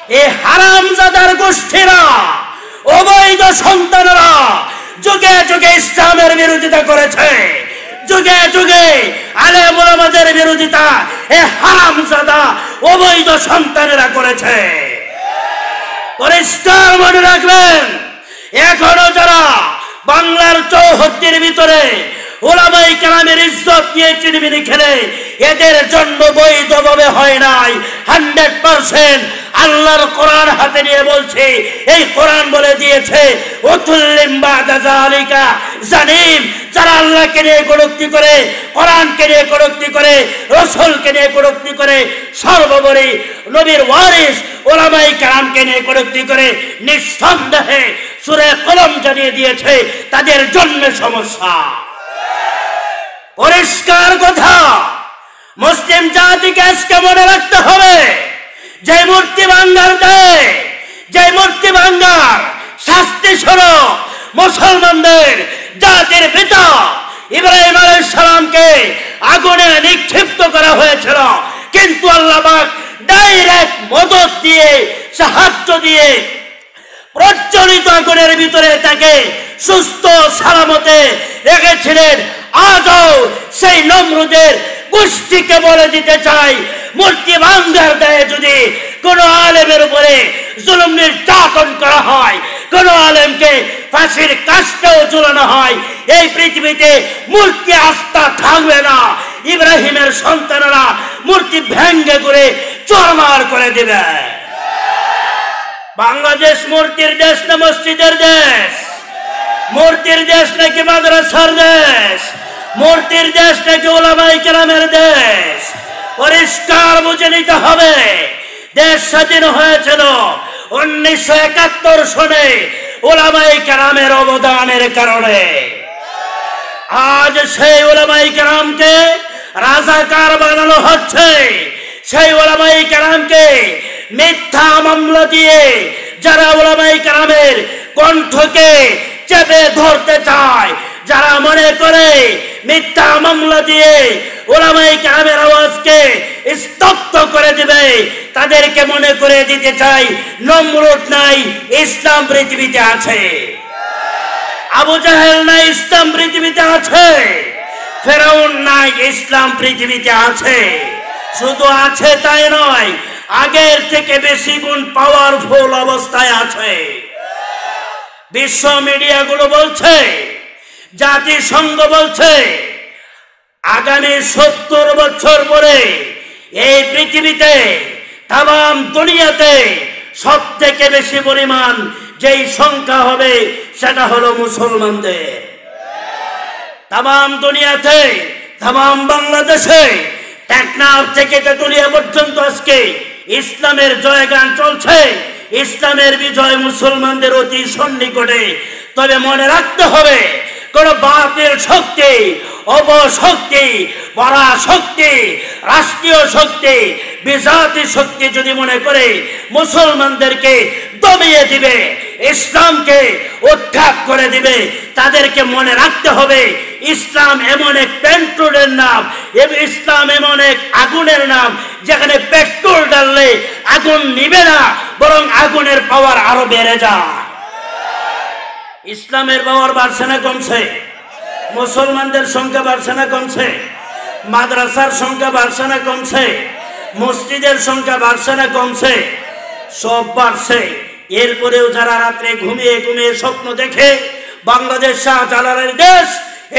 এই হারামজাদার গোষ্ঠীরা, অবৈধ সন্তানরা যুগে যুগে ইসলামের বিরোধিতা করেছে, যুগে যুগে আলেম ওলামাদের বিরোধিতা এই হারামজাদা অবৈধ সন্তানেরা করেছে। পরিষ্কার মনে রাখবেন, এখনো যারা বাংলার চৌহদ্দির ভিতরে ওলামায়ে কেরামের ইজ্জত নিয়ে চিনিমিনি খেলে, এদের জন্য বৈধভাবে হয় নাই। 100% আল্লাহর কোরআন হাতে নিয়ে বলছে, এই কোরআন বলে দিয়েছে উতুল্লিম বাদা যালিকা জানিম। যারা আল্লাহকে নিয়ে কটূক্তি করে, কোরআনকে নিয়ে কটূক্তি করে, রাসূলকে নিয়ে কটূক্তি করে, সর্বোপরি নবীর ওয়ারিস ওলামায়ে কেরামকে নিয়ে কটূক্তি করে, নিঃসন্দেহে সূরা কলম জানিয়ে দিয়েছে তাদের জন্য সমস্যা। পরিষ্কার কথা, মুসলিম জাতিকে আজকে মনে রাখতে হবে, যে মূর্তি ভাঙ্গার দেয়, যে মূর্তি ভাঙ্গার শাস্তি স্বরূপ মুসলমানদের জাতির পিতা ইব্রাহিম আলাইহিস সালামকে আগুনে নিক্ষিপ্ত করা হয়েছিল, কিন্তু আল্লাহ পাক ডাইরেক্ট মদদ দিয়ে, সাহায্য দিয়ে প্রজ্বলিত আগুনের ভিতরে তাকে সুস্থ সালামতে রেখেছিলেন। আজও সেই নমরুদের গোষ্ঠীকে বলে দিতে চাই, মূর্তি ভাঙ্গার দায়ে যদি কোন আলেমের উপরে জুলুম নির্যাতন করা হয়, কোন আলেমকে ফাঁসির কাষ্ঠেও ঝুলানো হয়, এই পৃথিবীতে মূর্তি আস্থা থাকবে না। ইব্রাহিমের সন্তানেরা মূর্তি ভেঙ্গে করে চুরমার করে দেবে। বাংলাদেশ মূর্তির দেশ না মসজিদের দেশ? মূর্তির দেশ নাকি মাদ্রাসার দেশ? মূর্তির দেশ নাকি ওলামায়ে কেরামের দেশ? পরিষ্কার বুঝে নিতে হবে। দেশ স্বাধীন হয়েছিল 1971 সনে ওলামায়ে কেরামের অবদানের কারণে। আজ সেই ওলামায়ে কেরামকে রাজাকার বানানো হচ্ছে। সেই ওলামায়ে কেরামকে মিথ্যা মামলা দিয়ে যারা ওলামায়ে কেরামের কণ্ঠকে চেপে ধরতে চায়, যারা মনে করে মিথ্যা মামলা দিয়ে ওলামায়ে কেরামের আওয়াজকে স্তব্ধ করে দিবে, তাদেরকে মনে করে দিতে চাই নমরুদ নাই, ইসলাম পৃথিবীতে আছে। আবু জাহেল নাই, ইসলাম পৃথিবীতে আছে। ফেরাউন নাই, ইসলাম পৃথিবীতে আছে। শুধু আছে তাই নয়, আগের থেকে বেশি গুণ পাওয়ারফুল অবস্থায় আছে। বিশ্ব মিডিয়াগুলো বলছে, জাতিসংঘ বলছে, আগামী 70 বছর পরে এই পৃথিবীতে, তাম দুনিয়াতে সব থেকে বেশি পরিমাণ যেই সংখ্যা হবে সেটা হলো মুসলমানদের। তাম দুনিয়াতে, তাম বাংলাদেশে, টেকনাফ থেকে তেতুলিয়া পর্যন্ত আজকে ইসলামের জয়গান চলছে। ইসলামের বিজয় মুসলমানদের অতি সন্নিকটে। তবে মনে রাখতে হবে, কোন বাতিল শক্তি, অপশক্তি, পরাশক্তি, রাষ্ট্রীয় শক্তি, বিজাতি শক্তি যদি মনে করে মুসলমানদেরকে দমিয়ে দিবে, ইসলামকে উৎখাত করে দিবে, তাদেরকে মনে রাখতে হবে ইসলাম এমন এক পেট্রোলের নাম, ইসলাম এমন এক আগুনের নাম, যেখানে পেট্রোল ঢাললে আগুন নিবে না, বরং আগুনের পাওয়ার আরো বেড়ে যায়। ইসলামের পাওয়ার বাড়ছে না কমছে? মুসলমানদের সংখ্যা বাড়ছে না কমছে? মাদ্রাসার সংখ্যা বাড়ছে না কমছে? মসজিদের সংখ্যা বাড়ছে না কমছে? সব বাড়ছে। এরপরেও যারা রাত্রে ঘুমিয়ে ঘুমিয়ে স্বপ্ন দেখে বাংলাদেশ শাহজালালের দেশ,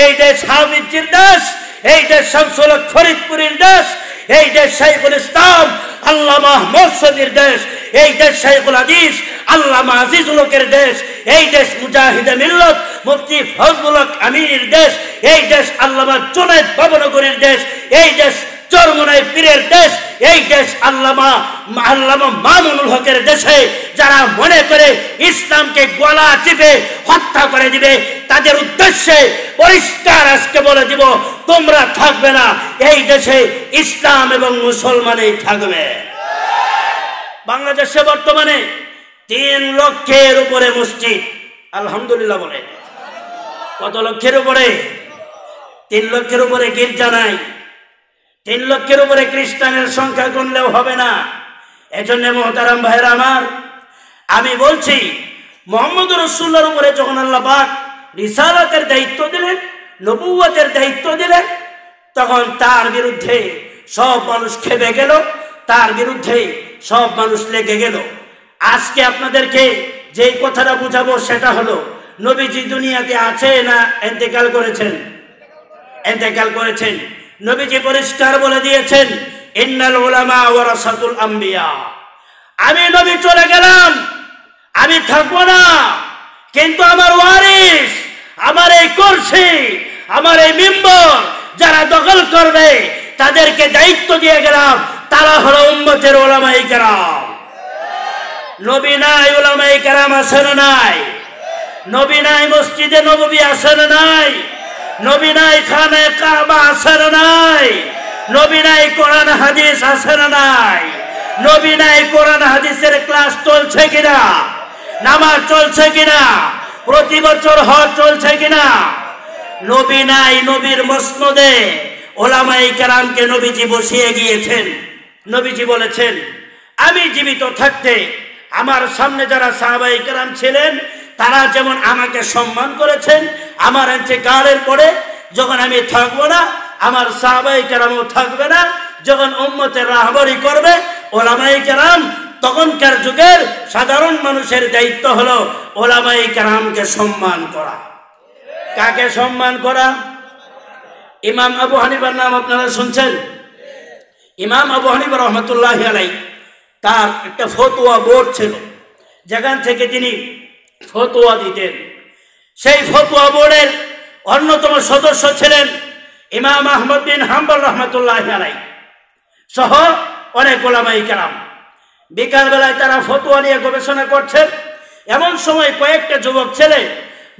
এই দেশ হাফিজের দেশ, এই দেশ শামসুল হক ফরিদপুরের দেশ, এই দেশ শাইখুল ইসলাম আল্লামা মুর্শিদের দেশ, এই দেশ শাইখুল হাদিস আল্লামা আজিজুল হকের দেশ, এই দেশ মুজাহিদে মিল্লত মুফতি ফজলুল হক আমিনের দেশ, এই দেশ আল্লামা জুনায়েদ বাবনগরীর দেশ, এই দেশ চরমনাই পীরের দেশ, এই দেশ আল্লামা মামুনুল হকের দেশে। যারা মনে করে ইসলামকে গলা টিপে হত্যা করে দিবে, তাদের উদ্দেশ্যে পরিষ্কার আজকে বলে দিব, তোমরা থাকবে না, এই দেশে ইসলাম এবং মুসলমানই থাকবে। বাংলাদেশে বর্তমানে 3 লক্ষের উপরে মসজিদ, আলহামদুলিল্লাহ বলে। কত লক্ষের উপরে? 3 লক্ষের উপরে গির্জা নাই। 3 লক্ষের উপরে খ্রিস্টানের সংখ্যা গুনলেও হবে না। এজন্য মুহতারাম ভাইরা আমার, আমি বলছি মুহাম্মদ রাসূলুল্লাহর উপরে যখন আল্লাহ পাক রিসালাতের দায়িত্ব দিলেন, নবুয়তের দায়িত্ব দিলেন, তখন তার বিরুদ্ধে সব মানুষ খেপে গেল, তার বিরুদ্ধে সব মানুষ লেগে গেল। আজকে আপনাদেরকে যে কথাটা বুঝাবো সেটা হলো, নবীজি দুনিয়াতে আছে না ইন্তেকাল করেছেন? ইন্তেকাল করেছেন। নবীজি পরিষ্কার বলে দিয়েছেন, ইন্নাল উলামা ওয়ারাসাতুল আম্বিয়া। আমি নবী চলে গেলাম, আমি থাকবো না, কিন্তু আমার ওয়ারিস, আমার এই কুরসি, আমার এই মিম্বর যারা দখল করবে তাদেরকে দায়িত্ব দিয়ে গেলাম, তারা হলো উম্মতের উলামায়ে কেরাম। নবী নাই, উলামায়ে কেরাম আছে না নাই? নবী নাই, মসজিদে নববী আছে না নাই? নবী নাই, খানায়ে কাবা আছে না নাই? নবী নাই, কোরআন হাদিস আছে না নাই? নবী নাই, কোরআন হাদিসের ক্লাস চলছে কিনা? নামাজ চলছে কিনা? প্রতি বছর হজ চলছে কিনা? নবী নাই, নবীর মসনদে উলামায়ে কেরামকে নবীজি বসিয়ে গিয়েছেন। নবীজি বলেছেন, আমি জীবিত থাকতে আমার সামনে যারা সাহাবায়ে কেরাম ছিলেন তারা যেমন আমাকে সম্মান করেছেন, আমার ইন্তেকালের পরে যখন আমি থাকবো না, আমার সাহাবায়ে কেরামও থাকবে না। যখন উম্মতের রাহবরি করবে উলামায়ে কেরাম, তখনকার যুগের সাধারণ মানুষের দায়িত্ব হলো উলামায়ে কেরামকে সম্মান করা। কাকে সম্মান করা? ইমাম আবু হানিফার নাম আপনারা শুনছেন? ইমাম আবু হানিফা রহমাতুল্লাহি আলাইহি, তার একটা ফতোয়া বোর্ড ছিল, যেখান থেকে তিনি ফতোয়া দিতেন। সেই ফতোয়া বোর্ডের অন্যতম সদস্য ছিলেন ইমাম আহমদ বিন হাম্বল রহমাতুল্লাহি আলাইহি সহ অনেক উলামায়ে কেরাম। বিকালবেলায় তারা ফতোয়া নিয়ে গবেষণা করছেন। এমন সময় কয়েকটা যুবক ছেলে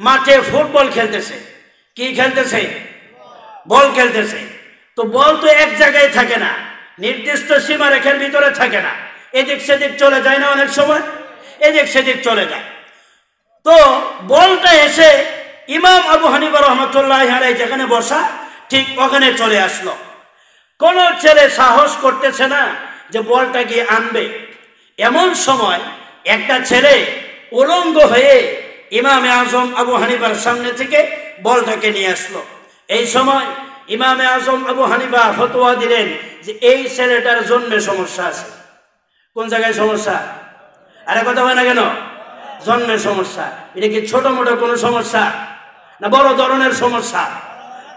মাঠে ফুটবল খেলতেছে। কি খেলতেছে? বল খেলতেছে। তো বল তো এক জায়গায় থাকে না, নির্দিষ্ট সীমারেখার ভিতরে থাকে না, এদিক সেদিক চলে যায় না, অনেক সময় এদিক সেদিক চলে যায়। তো বলটা এসে ইমাম আবু হানিফা রহমাতুল্লাহি আলাইহি যেখানে বসা, ঠিক ওখানে চলে আসলো। কোন ছেলে সাহস করতেছে না যে বলটা গিয়ে আনবে। এমন সময় একটা ছেলে উলঙ্গ হয়ে ইমামে আজম আবু হানিফার সামনে থেকে বলটাকে নিয়ে আসলো। এই সময় ইমামে আজম আবু হানিফা ফতোয়া দিলেন যে এই ছেলেটার জন্মে সমস্যা আছে। কোন জায়গায় সমস্যা? আরে কথা হয় না কেন? জন্মের সমস্যা। এটা কি ছোট মোটো কোনো সমস্যা না বড় ধরনের সমস্যা?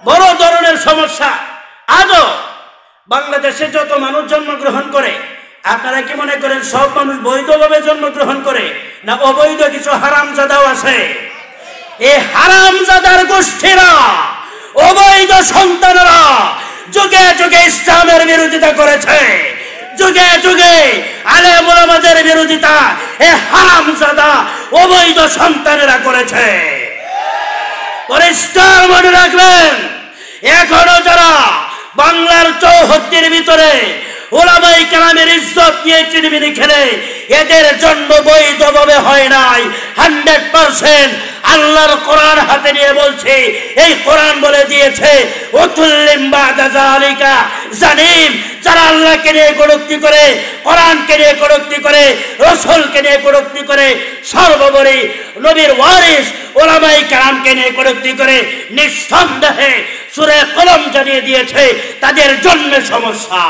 বড় ধরনের সমস্যা। আজও বাংলাদেশে যত মানুষ জন্মগ্রহণ করে, আপনারা কি মনে করেন সব মানুষ বৈধভাবে জন্মগ্রহণ করে, না অবৈধ কিছু হারামজাদাও আছে? এই হারামজাদার গোষ্ঠীরা, অবৈধ সন্তানরা যুগে যুগে ইসলামের বিরোধিতা করেছে, যুগে যুগে আলেম ওলামাদের বিরোধিতা এই হারামজাদা অবৈধ সন্তানেরা করেছে। পরিষ্কার মনে রাখবেন, এখনো যারা বাংলার ৭৪-র ভিতরে উলামায়ে কেরামের ইজ্জত নিয়ে চিনিমিনি খেলে, এদের জন্য বৈধভাবে হয় নাই। 100% আল্লাহর কোরআন হাতে নিয়ে বলছে, এই কোরআন বলে দিয়েছে উতুল্লিম বাদা যালিকা জানিম। যারা আল্লাহকে নিয়ে কটূক্তি করে, কোরআনকে নিয়ে কটূক্তি করে, রাসূলকে নিয়ে কটূক্তি করে, সর্বোপরি নবীর ওয়ারিস উলামায়ে কেরামকে নিয়ে কটূক্তি করে, নিঃসন্দেহে সূরা কলম জানিয়ে দিয়েছে তাদের জন্মে সমস্যা।